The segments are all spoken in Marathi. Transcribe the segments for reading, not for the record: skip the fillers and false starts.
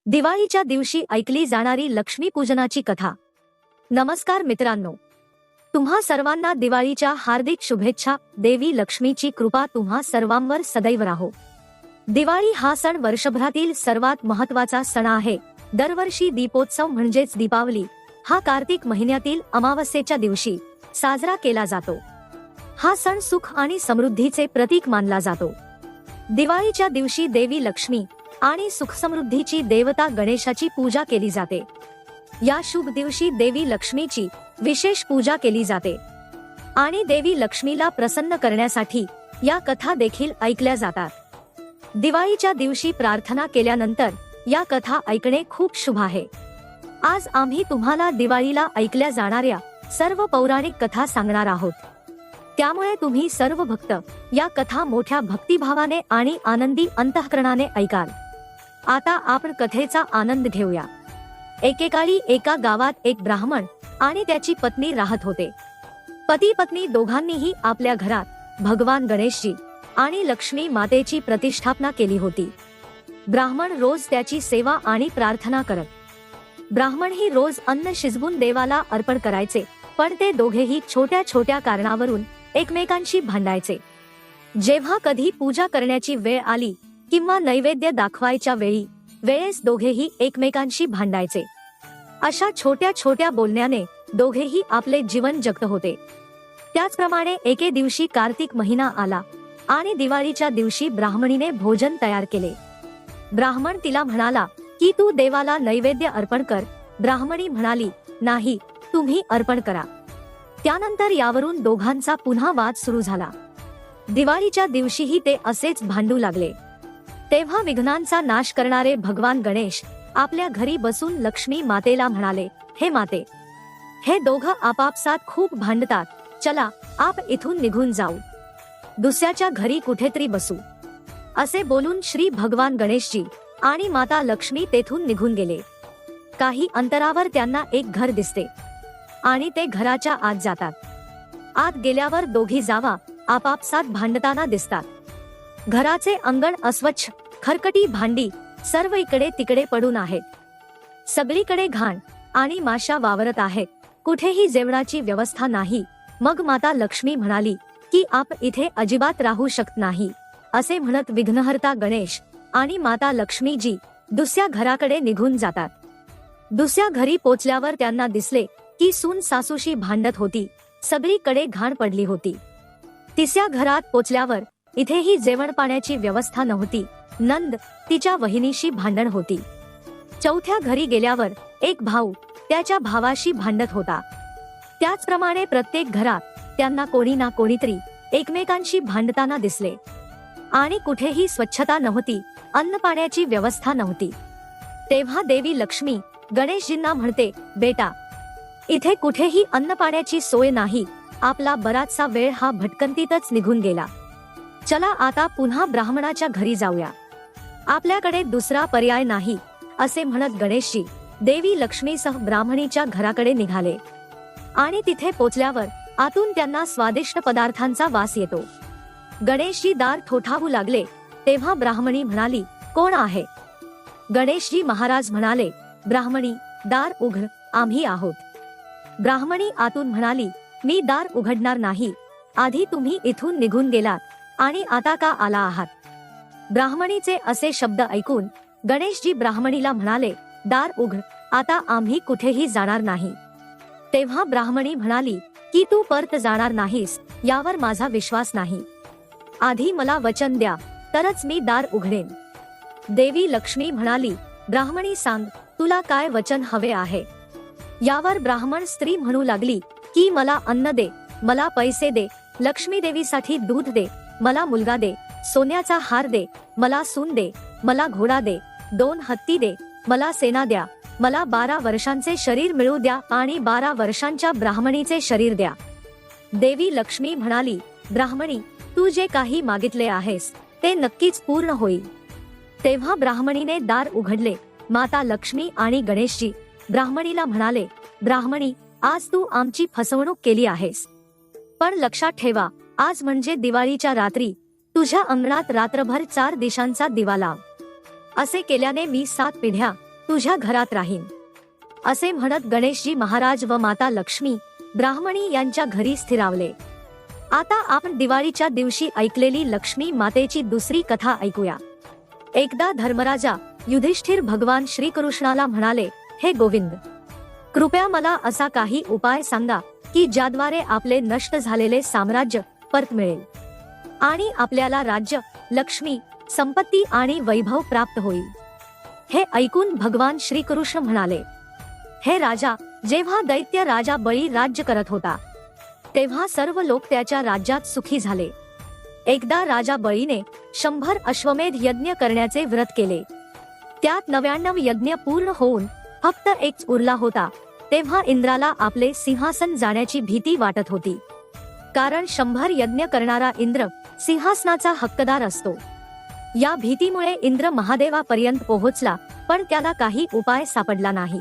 दिवाळीच्या दिवशी ऐकली जाणारी लक्ष्मीपूजनाची कथा। नमस्कार मित्रांनो, तुम्हा सर्वांना दिवाळीच्या हार्दिक शुभेच्छा। देवी लक्ष्मीची कृपा तुम्हा सर्वांवर सदैव राहो। दिवाळी हा सण वर्षभरातील सर्वात महत्त्वाचा सण आहे। दरवर्षी दीपोत्सव म्हणजेच दीपावली हा कार्तिक महिन्यातील अमावस्येच्या दिवशी साजरा केला जातो। हा सण सुख आणि समृद्धीचे प्रतीक मानला जातो। दिवाळीच्या दिवशी देवी लक्ष्मी आणि सुखसमृद्धीची देवता गणेशाची पूजा केली जाते। या शुभ दिवशी देवी लक्ष्मीची विशेष पूजा केली जाते आणि देवी लक्ष्मीला प्रसन्न करण्यासाठी या कथा देखील ऐकल्या जातात। दिवाळीच्या दिवशी प्रार्थना केल्यानंतर या कथा ऐकणे खूप शुभ आहे। आज आम्ही तुम्हाला दिवाळीला ऐकल्या जाणाऱ्या सर्व पौराणिक कथा सांगणार आहोत। त्यामुळे तुम्ही सर्व भक्त या कथा मोठ्या भक्तिभावाने आणि आनंदी अंतःकरणाने ऐकाल। आता आपण कथेचा आनंद घेऊया। एकेकाळी एका गावात एक ब्राह्मण आणि त्याची पत्नी राहत होते। पती पत्नी दोघांनीही आपल्या घरात भगवान गणेशजी आणि लक्ष्मी मातेची प्रतिष्ठापना केली होती। ब्राह्मण रोज त्याची सेवा आणि प्रार्थना करत। ब्राह्मण ही रोज अन्न शिजवून देवाला अर्पण करायचे, पण ते दोघेही छोट्या छोट्या कारणावरून एकमेकांशी भांडायचे। जेव्हा कधी पूजा करण्याची वेळ आली किंवा नैवेद्य दाखवायच्या वेळेस दोघेही एकमेकांशी भांडायचे। अशा छोट्या छोट्या बोलण्याने दोघेही आपले जीवन जगत होते। त्याचप्रमाणे एके दिवशी कार्तिक महिना आला आणि दिवाळीच्या दिवशी ब्राह्मणीने भोजन तयार केले। ब्राह्मण तिला म्हणाला की तू देवाला नैवेद्य अर्पण कर। ब्राह्मणी म्हणाली, नाही, तुम्ही अर्पण करा। त्यानंतर यावरून दोघांचा पुन्हा वाद सुरू झाला। दिवाळीच्या दिवशीही ते असेच भांडू लागले। तेव्हा विघ्नांचा नाश करणारे भगवान गणेश आपल्या घरी बसून लक्ष्मी मातेला म्हणाले, हे माते, हे दोघं आपापसात खूप भांडतात, चला आप इथून निघून जाऊ, दुसऱ्याच्या घरी कुठेतरी बसू। असे बोलून श्री भगवान गणेशजी आणि माता लक्ष्मी तेथून निघून गेले। काही अंतरावर त्यांना एक घर दिसते आणि ते घराच्या आत जातात। आत गेल्यावर दोघी जावा आपापसात भांडताना दिसतात। घराचे अंगण अस्वच्छ, खरकटी भांडी सर्व इकडे तिकडे पडून आहेत। सगळीकडे घाण आणि माशा वावरत आहेत। कुठेही जेवणाची व्यवस्था नाही। मग माता लक्ष्मी म्हणाली की आप इथे अजिबात राहू शकत नाही। असे म्हणत विघ्नहर्ता गणेश आणि माता लक्ष्मीजी दुसऱ्या घराकडे निघून जातात। दुसऱ्या घरी पोचल्यावर त्यांना दिसले की सून सासूशी भांडत होती, सगळीकडे घाण पडली होती। तिसऱ्या घरात पोचल्यावर इथेही जेवण पाण्याची व्यवस्था नव्हती। नंद तिच्या वहिनीशी भांडण होती। चौथ्या घरी गेल्यावर एक भाऊ त्याच्या भावाशी भांडत होता। त्याचप्रमाणे प्रत्येक घरात त्यांना कोणी ना कोणीतरी एकमेकांशी भांडताना दिसले आणि कुठेही स्वच्छता नव्हती, अन्न पाण्याची व्यवस्था नव्हती। तेव्हा देवी लक्ष्मी गणेशजींना म्हणते, बेटा, इथे कुठेही अन्न पाण्याची सोय नाही। आपला बराचसा वेळ हा भटकंतीतच निघून गेला। चला आता पुन्हा ब्राह्मणाच्या घरी जाऊया, आपल्याकडे दुसरा पर्याय नाही। असे म्हणत गणेशजी देवी लक्ष्मीसह ब्राह्मणीच्या घराकडे निघाले आणि तिथे पोचल्यावर आतून त्यांना स्वादिष्ट पदार्थांचा वास येतो। गणेशजी दार ठोठावू लागले। तेव्हा ब्राह्मणी म्हणाली, कोण आहे? गणेशजी महाराज म्हणाले, ब्राह्मणी, दार उघड, आम्ही आहोत। ब्राह्मणी आतून म्हणाली, मी दार उघडणार नाही, आधी तुम्ही इथून निघून गेलात आणि आता का आला आहात? ब्राह्मणीचे असे शब्द ऐकून गणेशजी ब्राह्मणीला म्हणाले, दार उघड, आता आम्ही कुठेही जाणार नाही। तेव्हा ब्राह्मणी म्हणाली की तू परत जाणार नाहीस यावर माझा विश्वास नाही। आधी मला वचन द्या, तरच मी दार उघडेन। देवी लक्ष्मी म्हणाली, ब्राह्मणी सांग, तुला काय वचन हवे आहे? यावर ब्राह्मण स्त्री म्हणू लागली की मला अन्न दे, मला पैसे दे, लक्ष्मी देवीसाठी दूध दे, मला मुलगा दे, सोन्याचा हार दे, मला सून दे, मला घोडा दे, 2 हत्ती दे, मला सेना द्या, मला 12 वर्षांचे शरीर मिळू द्या आणि 12 वर्षांच्या ब्राह्मणीचे शरीर द्या। देवी लक्ष्मी म्हणाली, ब्राह्मणी, तू जे काही मागितले आहेस ते नक्कीच पूर्ण होईल। तेव्हा ब्राह्मणीने दार उघडले। माता लक्ष्मी आणि गणेशजी ब्राह्मणीला म्हणाले, ब्राह्मणी, आज तू आमची फसवणूक केली आहेस, पण लक्षात ठेवा, आज म्हणजे दिवाळीच्या रात्री तुझ्या अंगणात रात्रभर 4 दिशांचा दिवा लाव। असे केल्याने मी 7 पिढ्या तुझ्या घरात राहीन, असे म्हणत गणेशजी महाराज व माता लक्ष्मी ब्राह्मणी यांच्या घरी स्थिरावले. आता आपण दिवाळीच्या दिवशी ऐकलेली लक्ष्मी मातेची दुसरी कथा ऐकूया. एकदा धर्मराजा युधिष्ठिर भगवान श्रीकृष्णाला म्हणाले, हे गोविंद, कृपया मला असा काही उपाय सांगा की ज्याद्वारे आपले नष्ट झालेले साम्राज्य परत मिळेल आणि आपल्याला राज्य, लक्ष्मी, संपत्ती आणि वैभव प्राप्त होईल. हे ऐकून भगवान श्रीकृष्ण म्हणाले, हे राजा, जेव्हा दैत्य राजा बळी राज्य करत होता तेव्हा सर्व लोक त्याच्या राज्यात सुखी झाले. एकदा राजा बळीने 100 अश्वमेध यज्ञ करण्याचे व्रत केले. त्यात 99 यज्ञ पूर्ण होऊन फक्त एकच उरला होता. तेव्हा इंद्राला आपले सिंहासन जाण्याची भीती वाटत होती, कारण 100 यज्ञ करणारा इंद्र सिंहासनाचा हक्कदार असतो. या भीतीमुळे इंद्र महादेवापर्यंत पोहोचला, पण त्याला काही उपाय सापडला नाही.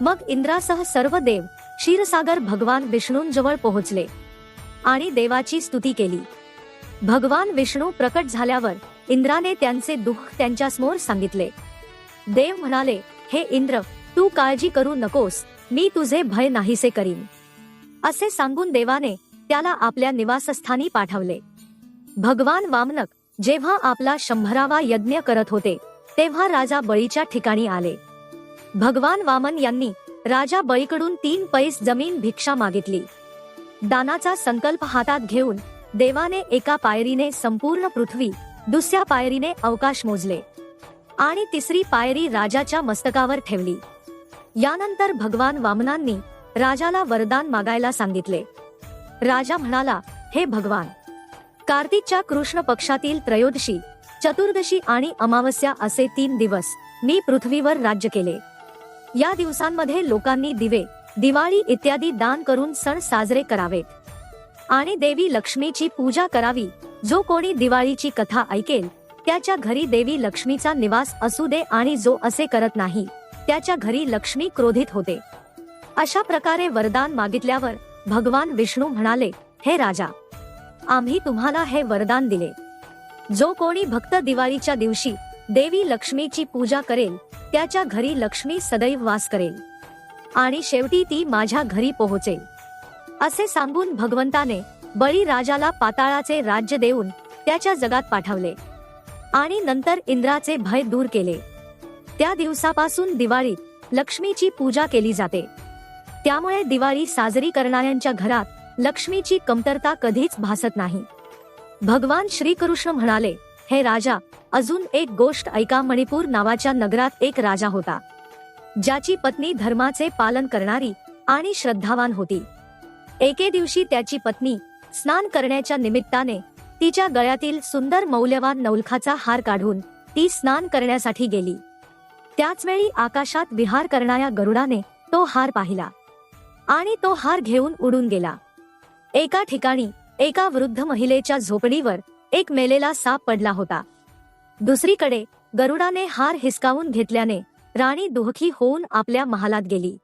मग इंद्रासह सर्व देव क्षीरसागर भगवान विष्णूंजवळ पोहोचले आणि देवाची स्तुती केली. भगवान विष्णू प्रकट झाल्यावर इंद्राने त्यांचे दुःख त्यांच्यासमोर सांगितले. देव म्हणाले, हे इंद्र, तू काळजी करू नकोस, मी तुझे भय नाहीसे करीन. असे सांगून देवाने त्याला आपल्या निवासस्थानी पाठवले. भगवान वामनक जेव्हा आपला 100वा यज्ञ करत होते तेव्हा राजा बळीच्या ठिकाणी आले. भगवान वामन यांनी राजा बळीकडून 3 पैस जमीन भिक्षा मागितली. दानाचा संकल्प हातात घेऊन देवाने एका पायरीने संपूर्ण पृथ्वी, दुसऱ्या पायरीने अवकाश मोजले आणि तिसरी पायरी राजाच्या मस्तकावर ठेवली. यानंतर भगवान वामनांनी राजाला वरदान मागायला सांगितले. राजा म्हणाला, हे भगवान, कार्तिकच्या कृष्ण पक्षातील त्रयोदशी, चतुर्दशी आणि अमावस्या असे 3 दिवस मी पृथ्वीवर राज्य केले. या दिवसांमध्ये लोकांनी दिवे, दिवाळी इत्यादी दान करून सण साजरे करावेत आणि देवी लक्ष्मीची पूजा करावी. जो कोणी दिवाळीची कथा ऐकेल त्याच्या घरी देवी लक्ष्मीचा निवास असू दे आणि जो असे करत नाही त्याच्या घरी लक्ष्मी क्रोधित होते. अशा प्रकारे वरदान मागितल्यावर भगवान विष्णू म्हणाले, हे राजा, आम्ही तुम्हाला हे वरदान दिले. जो कोणी भक्त दिवाळीच्या दिवशी देवी लक्ष्मीची पूजा करेल त्याच्या घरी लक्ष्मी सदैव वास करेल आणि शेवटी ती माझ्या घरी पोहोचेल. असे सांगून भगवंताने बळी राजाला पाताळाचे राज्य देऊन त्याच्या जगात पाठवले आणि नंतर इंद्राचे भय दूर केले. त्या दिवसापासून दिवाळीत लक्ष्मीची पूजा केली जाते. त्यामुळे दिवाळी साजरी करणाऱ्यांच्या घरात लक्ष्मीची कमतरता कधीच भासत नाही. भगवान श्रीकृष्ण म्हणाले, हे राजा, अजून एक गोष्ट ऐका. मणिपूर नावाच्या नगरात एक राजा होता, ज्याची पत्नी धर्माचे पालन करणारी आणि श्रद्धावान होती. एके दिवशी त्याची पत्नी स्नान करण्याच्या निमित्ताने तिच्या गळ्यातील सुंदर मौल्यवान नवलखाचा हार काढून ती स्नान करण्यासाठी गेली. त्याच वेळी आकाशात विहार करणाऱ्या गरुडाने तो हार पाहिला आणि तो हार घेऊन उडून गेला. एका ठिकाणी एका वृद्ध महिलेच्या झोपडीवर एक मेलेला साप पडला होता. दुसरीकडे गरुडाने हार हिसकावून घेतल्याने राणी दुःखी होऊन आपल्या महालात गेली.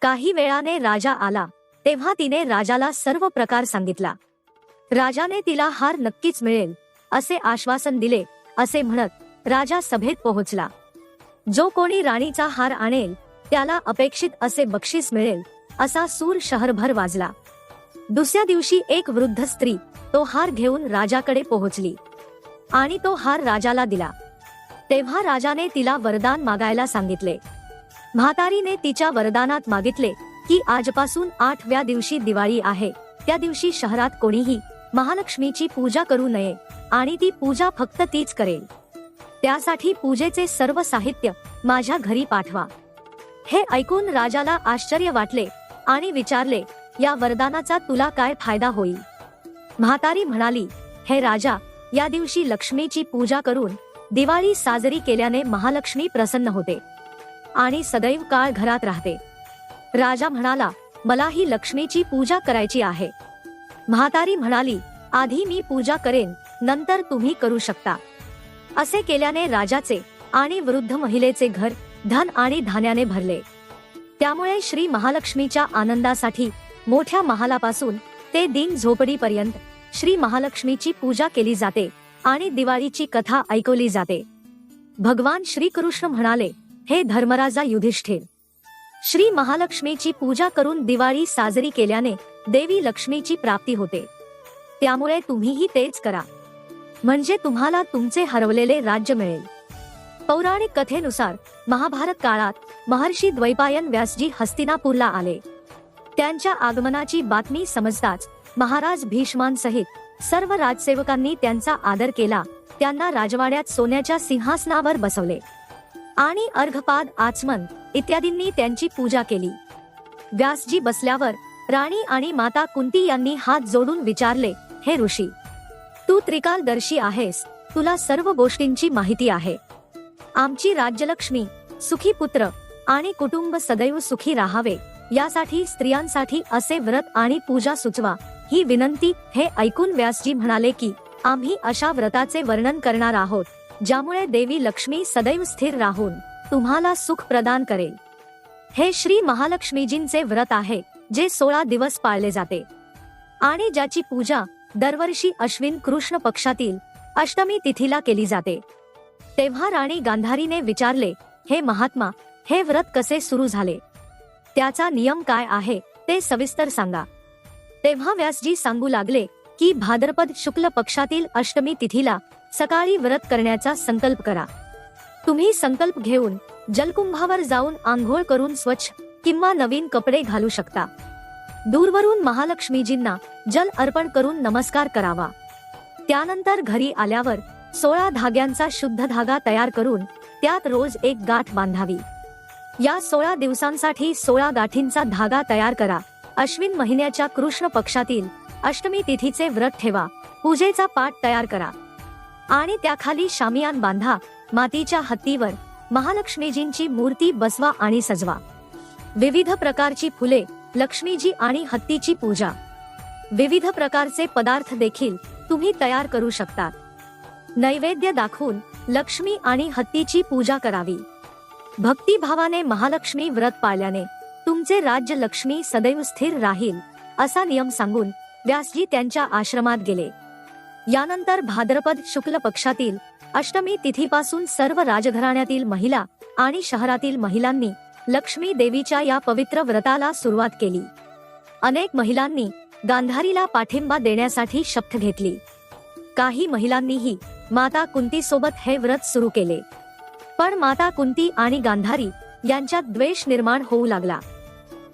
काही वेळाने राजा आला तेव्हा तिने राजाला सर्व प्रकार सांगितला. राजाने तिला हार नक्कीच मिळेल असे आश्वासन दिले. असे म्हणत राजा सभेत पोहोचला. जो कोणी राणीचा हार आणेल त्याला अपेक्षित असे बक्षीस मिळेल असा सूर शहरभर वाजला. दुसऱ्या दिवशी एक वृद्ध स्त्री तो हार घेऊन राजाकडे पोहोचली आणि तो हार राजाला दिला. तेव्हा राजाने तिला वरदान मागायला सांगितले. म्हातारीने तिच्या वरदानात मागितले की आजपासून 8व्या दिवशी दिवाळी आहे, त्या दिवशी शहरात कोणीही महालक्ष्मीची पूजा करू नये आणि ती पूजा फक्त तीच करेल. त्यासाठी पूजेचे सर्व साहित्य माझ्या घरी पाठवा. हे ऐकून राजाला आश्चर्य वाटले आणि विचारले, या वरदानाचा तुला काय फायदा होईल? म्हातारी म्हणाली, हे राजा, या दिवशी लक्ष्मीची पूजा करून दिवाळी साजरी केल्याने महालक्ष्मी प्रसन्न होते आणि सदैव काळ घरात राहते. राजा म्हणाला, मला ही लक्ष्मीची पूजा करायची आहे. म्हातारी म्हणाली, आधी मी पूजा करेन, नंतर तुम्ही करू शकता. असे केल्याने राजाचे आणि वृद्ध महिलेचे घर धन आणि धान्याने भरले. त्यामुळे श्री महालक्ष्मीच्या आनंदासाठी मोठ्या महालापासून ते दीन झोपडीपर्यंत श्री महालक्ष्मीची पूजा केली जाते आणि दिवाळीची कथा ऐकवली जाते. भगवान श्रीकृष्ण म्हणाले, हे धर्मराजा युधिष्ठिर, श्री महालक्ष्मीची पूजा करून दिवाळी साजरी केल्याने देवी लक्ष्मीची प्राप्ती होते. त्यामुळे तुम्हीही तेच करा, म्हणजे तुम्हाला तुमचे हरवलेले राज्य मिळेल. पौराणिक कथेनुसार महाभारत काळात महर्षी द्वैपायन व्यासजी हस्तिनापूरला आले. त्यांच्या आगमनाची बातमी समजताच महाराज भीष्मांसहित सर्व राजसेवकांनी त्यांचा आदर केला. त्यांना राजवाड्यात सोन्याच्या सिंहासनावर बसवले आणि अर्घपाद, आचमन इत्यादींनी त्यांची पूजा केली. व्यासजी बसल्यावर राणी आणि माता कुंती यांनी हात जोडून विचारले, हे ऋषी, तू त्रिकालदर्शी आहेस, तुला सर्व गोष्टींची माहिती आहे. आमची राज्यलक्ष्मी, सुखी पुत्र आणि कुटुंब सदैव सुखी राहावे यासाठी स्त्रियांसाठी असे व्रत आणि पूजा सुचवा, ही विनंती. हे ऐकून व्यासजी म्हणाले की आम्ही अशा व्रताचे वर्णन करणार आहोत ज्यामुळे देवी लक्ष्मी सदैव स्थिर राहून तुम्हाला सुख प्रदान करेल. हे श्री महालक्ष्मीजींचे व्रत आहे जे 16 दिवस पाळले जाते आणि ज्याची पूजा दरवर्षी अश्विन कृष्ण पक्षातील अष्टमी तिथीला केली जाते. तेव्हा राणी गांधारीने विचारले, हे महात्मा, हे व्रत कसे सुरू झाले, त्याचा नियम काय आहे ते सविस्तर सांगा. तेव्हा व्यासजी सांगू लागले की भाद्रपद शुक्ल पक्षातील अष्टमी तिथीला सकाळी व्रत करण्याचा संकल्प करा. तुम्ही संकल्प घेऊन जलकुंभावर जाऊन आंघोळ करून स्वच्छ किंवा नवीन कपडे घालू शकता. दूरवरून महालक्ष्मीजींना जल अर्पण करून नमस्कार करावा. त्यानंतर घरी आल्यावर 16 धाग्यांचा शुद्ध धागा तयार करून त्यात रोज एक गाठ बांधावी. या 16 दिवसांसाठी 16 गाठींचा धागा तयार करा. अश्विन महिन्याच्या कृष्ण पक्षातील अष्टमी तिथीचे व्रत ठेवा. पूजेचा पाट तयार करा आणि त्याखाली शामियान बांधा. मातीच्या हत्तीवर महालक्ष्मीजींची मूर्ती बसवा आणि सजवा. विविध प्रकारची फुले, लक्ष्मीजी आणि हत्तीची पूजा, विविध प्रकारचे पदार्थ देखील तुम्ही तयार करू शकतात. नैवेद्य दाखवून लक्ष्मी आणि हत्तीची पूजा करावी. भक्तिभावाने महालक्ष्मी व्रत पाळल्याने तुमचे राज्य लक्ष्मी सदैव स्थिर राहील असा नियम सांगून व्यासजी त्यांच्या आश्रमात गेले. यानंतर भाद्रपद शुक्ल पक्षातील अष्टमी तिथीपासून सर्व राजघराण्यातील महिला आणि शहरातील महिलांनी लक्ष्मी देवीच्या या पवित्र व्रताला सुरुवात केली. अनेक महिलांनी गांधारीला पाठिंबा देण्यासाठी शपथ घेतली. काही महिलांनीही माता कुंती सोबत हे व्रत सुरू केले. पण माता कुंती आणि गांधारी यांच्यात द्वेष निर्माण होऊ लागला.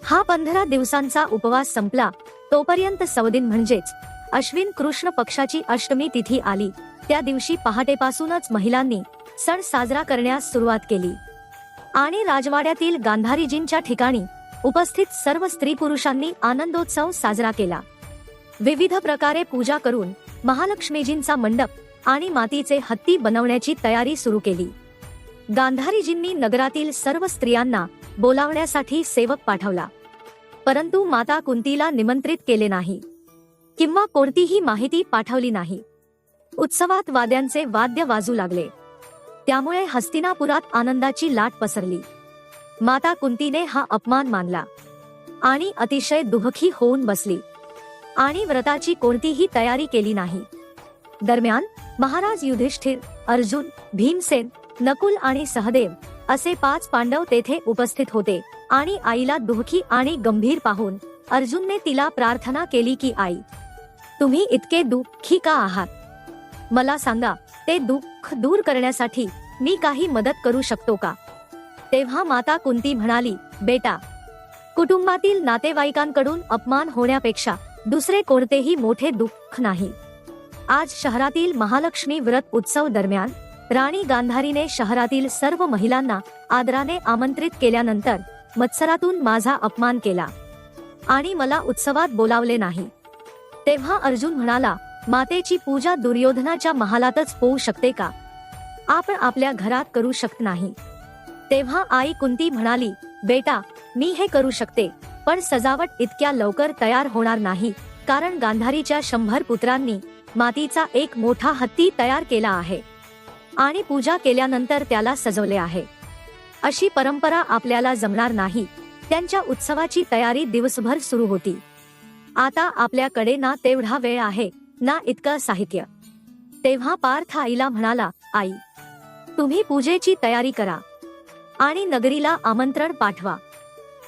हा 15 दिवसांचा उपवास संपला तोपर्यंत सवदिन म्हणजेच अश्विन कृष्ण पक्षाची अष्टमी तिथी आली. त्या दिवशी पहाटेपासूनच महिलांनी सण साजरा करण्यास सुरुवात केली आणि राजवाड्यातील गांधारीजींच्या ठिकाणी उपस्थित सर्व स्त्री पुरुषांनी आनंदोत्सव साजरा केला. विविध प्रकारे पूजा करून महालक्ष्मीजींचा मंडप आणि मातीचे हत्ती बनवण्याची तयारी सुरू केली. गांधारीजींनी नगरातील सर्व स्त्रियांना बोलावण्यासाठी सेवक पाठवला, परंतु माता कुंतीला निमंत्रित केले नाही किंवा कोणतीही माहिती पाठवली नाही. उत्सवात वाद्यांचे वाद्य वाजू लागले, त्यामुळे हस्तिनापुरात आनंदाची लाट पसरली. माता कुंतीने हा अपमान मानला आणि अतिशय दुःखी होऊन बसली आणि व्रताची कोणतीही तयारी केली नाही. दरम्यान महाराज युधिष्ठिर, अर्जुन, भीमसेन, नकुल आणि सहदेव असे 5 पांडव तेथे उपस्थित होते आणि आईला दुःखी आणि गंभीर पाहून अर्जुनने तिला प्रार्थना केली की आई, तुम्ही इतके दुःखी का आहात? मला सांगा, ते दुःख दूर करण्यासाठी मी काही मदत करू शकतो का? तेव्हा माता कुंती म्हणाली, बेटा, कुटुंबातील नातेवाईकांकडून अपमान होण्यापेक्षा दुसरे कोणतेही मोठे दुःख नाही. आज शहरातील महालक्ष्मी व्रत उत्सव दरम्यान राणी गांधारीने शहरातील सर्व महिलांना आदराने आमंत्रित केल्यानंतर मत्सरातून माझा अपमान केला आणि मला उत्सवात बोलावले नाही. तेव्हा अर्जुन म्हणाला, मातेची पूजा दुर्योधनाच्या महालातच होऊ शकते का? आपण आपल्या घरात करू शकत नाही. तेव्हा आई कुंती म्हणाली, बेटा, मी हे करू शकते, पण सजावट इतक्या लवकर तयार होणार नाही, कारण गांधारीच्या 100 पुत्रांनी मातीचा एक मोठा हत्ती तयार केला आहे आणि पूजा केल्यानंतर त्याला सजवले आहे. अशी परंपरा आपल्याला जमणार नाही. त्यांच्या उत्सवाची तयारी दिवसभर सुरू होती. आता आपल्याकडे ना तेवढा वेळ आहे ना इतकं साहित्य. तेव्हा पार्थ आईला म्हणाला, आई, तुम्ही पूजेची तयारी करा. आणि नगरीला आमंत्रण पाठवा.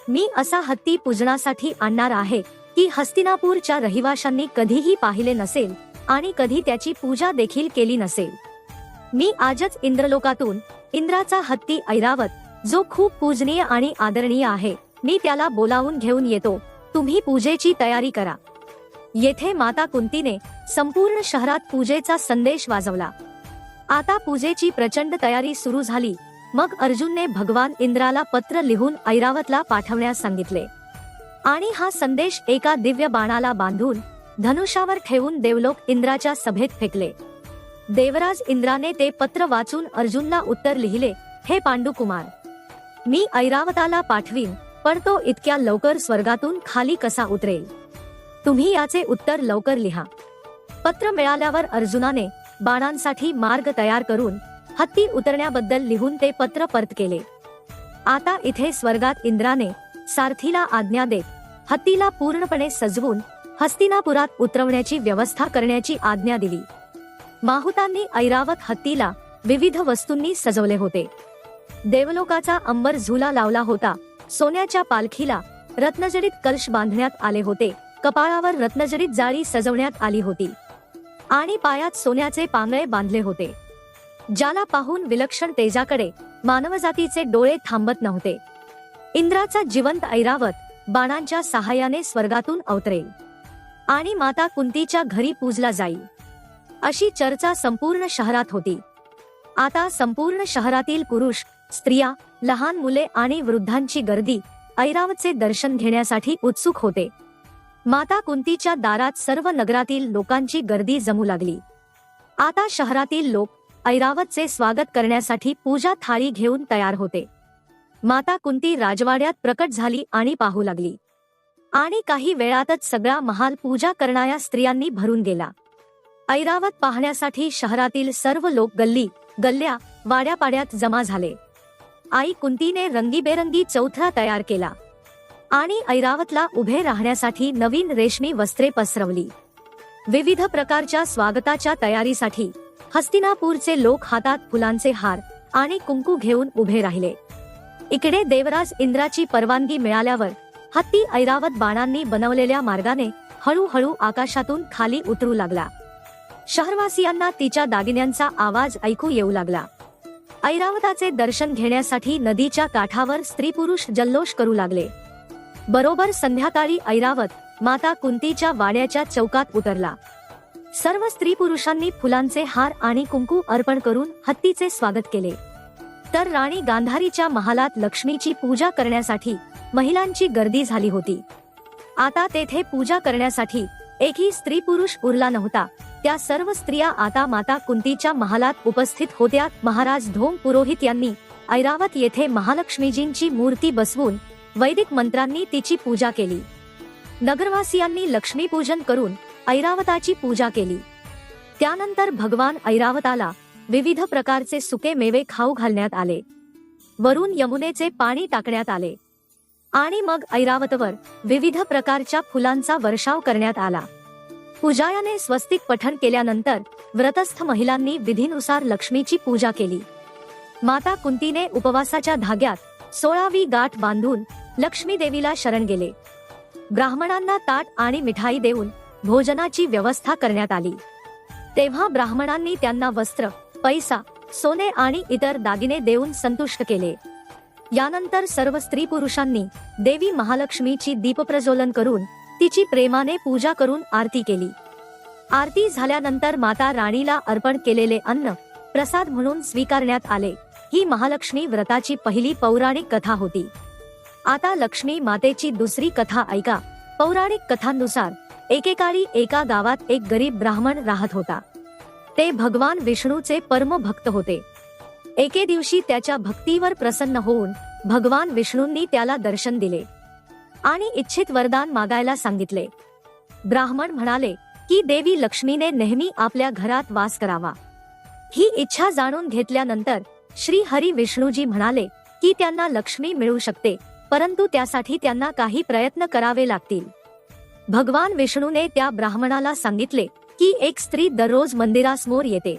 मी असा हत्ती पूजनासाठी आणणार आहे की हस्तिनापूरच्या रहिवाशांनी कधीही पाहिले नसेल आणि कधी त्याची पूजा देखील केली नसेल. मी आजच इंद्रलोकातून इंद्राचा हत्ती ऐरावत, जो खूप पूजनीय आणि आदरणीय आहे, मी त्याला बोलावून घेऊन येतो. तुम्ही पूजेची तयारी करा. येथे माता कुंतीने संपूर्ण शहरात पूजेचा संदेश वाजवला. आता पूजेची प्रचंड तयारी सुरू झाली. मग अर्जुनने भगवान इंद्राला पत्र लिहून ऐरावतला पाठवण्यास सांगितले आणि हा संदेश एका दिव्य बाणाला बांधून धनुष्यावर ठेवून देवलोक इंद्राच्या सभेत फेकले. देवराज इंद्राने ते पत्र वाचून अर्जुनला उत्तर लिहिले, हे पांडुकुमार, मी ऐरावताला पाठवीन, पण तो इतक्या लवकर स्वर्गातून खाली कसा उतरेल? तुम्ही याचे उत्तर लवकर लिहा. पत्र मिळाल्यावर अर्जुनाने बाणांसाठी मार्ग तयार करून हत्ती उतरण्याबद्दल लिहून ते पत्र परत केले. आता इथे स्वर्गात इंद्राने सारथीला आज्ञा देत हत्तीला पूर्णपणे सजवून हस्तिनापुरात उतरवण्याची व्यवस्था करण्याची आज्ञा दिली. माहुतांनी ऐरावत हत्तीला विविध वस्तूंनी सजवले होते. देवलोकाचा अंबर झुला लावला होता. सोन्याच्या पालखीला रत्नजडित कलश बांधण्यात आले होते. कपाळावर रत्नजडित जाळी सजवण्यात आली होती आणि पायात सोन्याचे पांगळे बांधले होते, ज्याला पाहून विलक्षण तेजाकडे मानवजातीचे डोळे थांबत नव्हते. इंद्राचा जिवंत ऐरावत बाणांच्या सहाय्याने स्वर्गातून अवतरेल आणि माता कुंतीच्या घरी पूजला जाईल, अशी चर्चा संपूर्ण शहरात होती. आता संपूर्ण शहरातील पुरुष, स्त्रिया, लहान मुले आणि वृद्धांची गर्दी ऐरावतचे दर्शन घेण्यासाठी उत्सुक होते. माता कुंतीच्या दारात सर्व नगरातील लोकांची गर्दी जमू लागली. आता शहरातील लोक ऐरावतचे स्वागत करण्यासाठी पूजा थाळी घेऊन तयार होते. माता कुंती राजवाड्यात प्रकट झाली आणि पाहू लागली आणि काही वेळातच सगळा महाल पूजा करणाऱ्या स्त्रियांनी भरून गेला. ऐरावत पाहण्यासाठी शहरातील सर्व लोक गल्ली गल्ल्या वाड्यापाड्यात जमा झाले. आई कुंतीने रंगीबेरंगी चौथरा तयार केला आणि ऐरावतला उभे राहण्यासाठी नवीन रेशमी वस्त्रे पसरवली. विविध प्रकारच्या स्वागताच्या तयारीसाठी हस्तिनापूरचे लोक हातात फुलांचे हार आणि कुंकू घेऊन उभे राहिले. इकडे देवराज इंद्राची परवानगी मिळाल्यावर हत्ती ऐरावत बाणांनी बनवलेल्या मार्गाने हळूहळू आकाशातून खाली उतरू लागला. शहरवासियांना तिच्या दागिन्यांचा आवाज ऐकू येऊ लागला. ऐरावताचे दर्शन घेण्यासाठी नदीच्या काठावर स्त्री पुरुष जल्लोष करू लागले. बरोबर संध्याकाळी ऐरावत माता कुंतीच्या वाड्याच्या चौकात उतरला. सर्व स्त्री पुरुषांनी फुलांचे हार आणि कुंकू अर्पण करून हत्तीचे स्वागत केले. तर राणी गांधारीच्या महालात लक्ष्मीची पूजा करण्यासाठी महिलांची गर्दी झाली होती. आता तेथे पूजा करण्यासाठी एकही स्त्री पुरुष उरला नव्हता. त्या सर्व स्त्रिया आता माता कुंतीच्या महालात उपस्थित होत्या. महाराज धोम पुरोहित यांनी ऐरावत येथे महालक्ष्मीजींची मूर्ती बसवून वैदिक मंत्रांनी तिची पूजा केली. नगरवासियांनी लक्ष्मीपूजन करून ऐरावताची पूजा केली. त्यानंतर भगवान ऐरावताला विविध प्रकारचे सुके मेवे खाऊ घालण्यात आले. वरून यमुनेचे पाणी टाकण्यात आले आणि मग ऐरावतवर विविध प्रकारच्या फुलांचा वर्षाव करण्यात आला. पूजायाने स्वस्तिक पठण केल्यानंतर व्रतस्थ महिलांनी विधीनुसार लक्ष्मीची पूजा केली. माता कुंतीने उपवासाच्या धाग्यात 16वी गाठ बांधून लक्ष्मी देवीला शरण गेले. ब्राह्मणांना ताट आणि मिठाई देऊन भोजनाची व्यवस्था करण्यात आली. तेव्हा ब्राह्मणांनी त्यांना वस्त्र, पैसा, सोने आणि इतर दागिने देऊन संतुष्ट केले. यानंतर सर्व स्त्री पुरुषांनी देवी महालक्ष्मीची दीपप्रज्वलन करून तिची प्रेमाने पूजा करून आरती केली. आरती झाल्यानंतर माता राणीला अर्पण केलेले अन्न प्रसाद म्हणून स्वीकारण्यात आले. ही महालक्ष्मी व्रताची पहिली पौराणिक कथा होती. आता लक्ष्मी मातेची दुसरी कथा ऐका. पौराणिक कथांनुसार एकेकाळी एका गावात एक गरीब ब्राह्मण राहत होता. ते भगवान विष्णूचे परम भक्त होते. एके दिवशी त्याच्या भक्तीवर प्रसन्न होऊन भगवान विष्णूंनी त्याला दर्शन दिले आणि इच्छित वरदान मागायला सांगितले. ब्राह्मण म्हणाले की देवी लक्ष्मीने नेहमी आपल्या घरात वास करावा. ही इच्छा जाणून घेतल्यानंतर श्री हरी विष्णूजी म्हणाले की त्यांना लक्ष्मी मिळू शकते, परंतु त्यासाठी त्यांना काही प्रयत्न करावे लागतील. भगवान विष्णूने त्या ब्राह्मणाला सांगितले की एक स्त्री दररोज मंदिरासमोर येते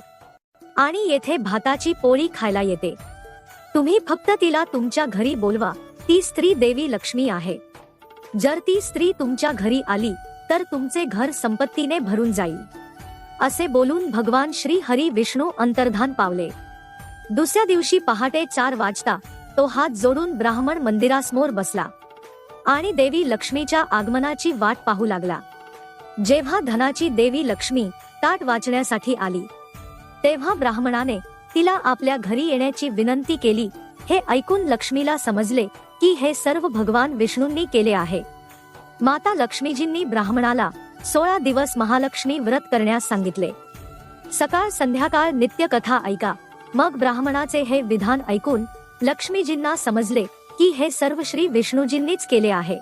आणि येथे भाताची पोळी खायला येते. तुम्ही फक्त तिला तुमच्या घरी बोलवा, ती स्त्री देवी लक्ष्मी आहे. जर ती स्त्री तुमच्या घरी आली तर तुमचे घर संपत्तीने भरून जाईल. असे बोलून भगवान श्री हरी विष्णू अंतर्धान पावले. दुसऱ्या दिवशी पहाटे 4 वाजता तो हात जोडून ब्राह्मण मंदिरासमोर बसला आणि देवी लक्ष्मीच्या आगमनाची वाट पाहू लागला. जेव्हा धनाची देवी लक्ष्मी ताट वाचण्यासाठी आली तेव्हा ब्राह्मणाने तिला आपल्या घरी येण्याची विनंती केली. हे ऐकून लक्ष्मीला समजले की हे सर्व भगवान विष्णूंनी केले आहे. माता लक्ष्मीजींनी ब्राह्मणाला 16 दिवस महालक्ष्मी व्रत करण्यास सांगितले. सकाळ संध्याकाळ नित्य कथा ऐका. मग ब्राह्मणाचे हे विधान ऐकून लक्ष्मीजींना समजले की हे सर्व श्री विष्णूजींनीच केले आहे.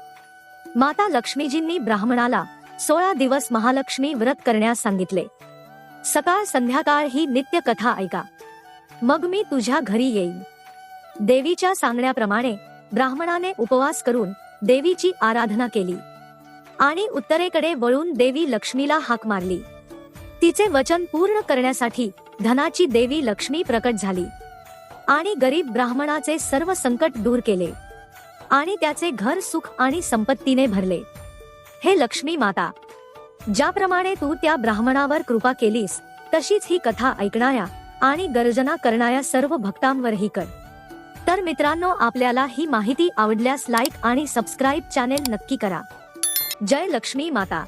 माता लक्ष्मीजींनी ब्राह्मणाला 16 दिवस महालक्ष्मी व्रत करण्यास सांगितले. सकाळ संध्याकाळ ही नित्य कथा ऐका, मग मी तुझ्या घरी येईन. देवीच्या सांगण्याप्रमाणे ब्राह्मणाने उपवास करून देवीची आराधना केली आणि उत्तरेकडे वळून देवी लक्ष्मीला हाक मारली. तिचे वचन पूर्ण करण्यासाठी धनाची देवी लक्ष्मी प्रकट झाली आणि गरीब ब्राह्मणाचे सर्व संकट दूर केले आणि त्याचे घर सुख आणि संपत्तीने भरले. हे लक्ष्मी माता, ज्याप्रमाणे तू त्या ब्राह्मणावर कृपा केलीस तशीच ही कथा ऐकणाऱ्या आणि गर्जना करणाऱ्या सर्व भक्तांवरही कर. तर मित्रांनो, आपल्याला ही माहिती आवडल्यास लाईक आणि सबस्क्राईब चॅनेल नक्की करा. जय लक्ष्मी माता.